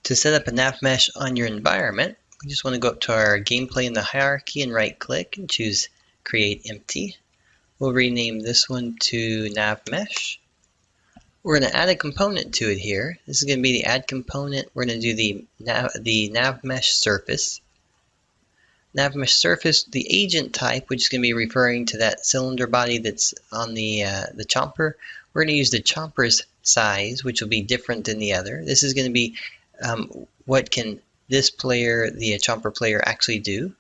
To set up a nav mesh on your environment, we just want to go up to our gameplay in the hierarchy and right click and choose create empty. We'll rename this one to nav mesh. We're going to add a component to it here. This is going to be the add component. We're going to do the nav mesh surface. Nav mesh surface, the agent type, which is going to be referring to that cylinder body that's on the chomper. We're going to use the chomper's size, which will be different than the other. This is going to be what can this player, the chomper player, actually do.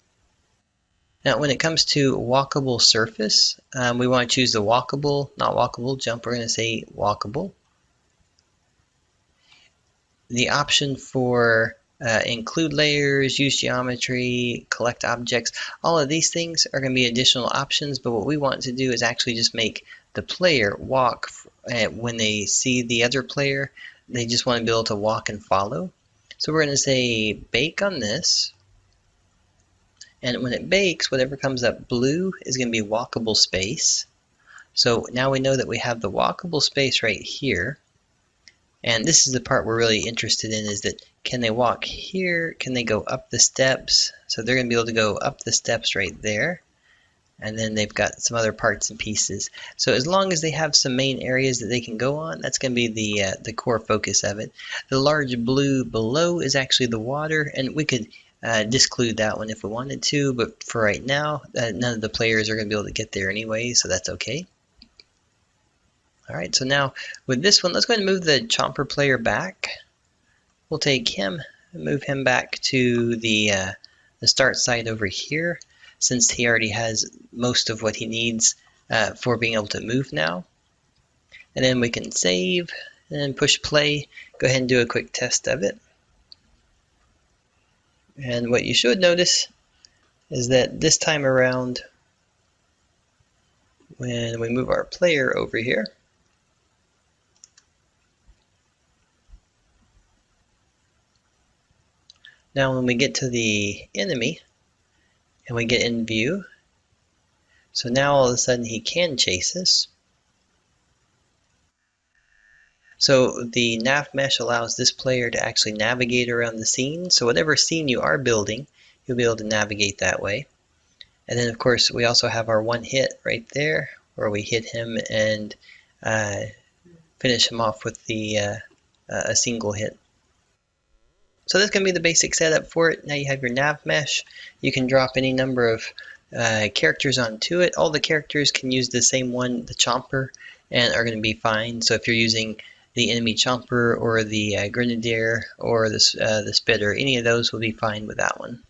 Now, when it comes to walkable surface, we want to choose the walkable, not walkable jump. We're going to say walkable. The option for include layers, use geometry, collect objects, all of these things are going to be additional options, but what we want to do is actually just make the player walk. When they see the other player, they just want to be able to walk and follow. So we're going to say bake on this, and when it bakes, whatever comes up blue is going to be walkable space. So now we know that we have the walkable space right here. And this is the part we're really interested in, is that can they walk here? Can they go up the steps? So they're going to be able to go up the steps right there. And then they've got some other parts and pieces. So as long as they have some main areas that they can go on, that's going to be the core focus of it. The large blue below is actually the water, and we could disclude that one if we wanted to, but for right now, none of the players are going to be able to get there anyway, so that's okay. Alright, so now with this one, let's go ahead and move the chomper player back. We'll take him and move him back to the start site over here, since he already has most of what he needs for being able to move now. And then we can save and push play. Go ahead and do a quick test of it. And what you should notice is that this time around, when we move our player over here, now when we get to the enemy and we get in view, so now all of a sudden he can chase us. So the nav mesh allows this player to actually navigate around the scene. So whatever scene you are building, you'll be able to navigate that way. And then of course we also have our one hit right there, where we hit him and finish him off with the a single hit. So that's going to be the basic setup for it. Now you have your nav mesh. You can drop any number of characters onto it. All the characters can use the same one, the chomper, and are going to be fine. So if you're using the enemy chomper or the grenadier or the spitter, any of those will be fine with that one.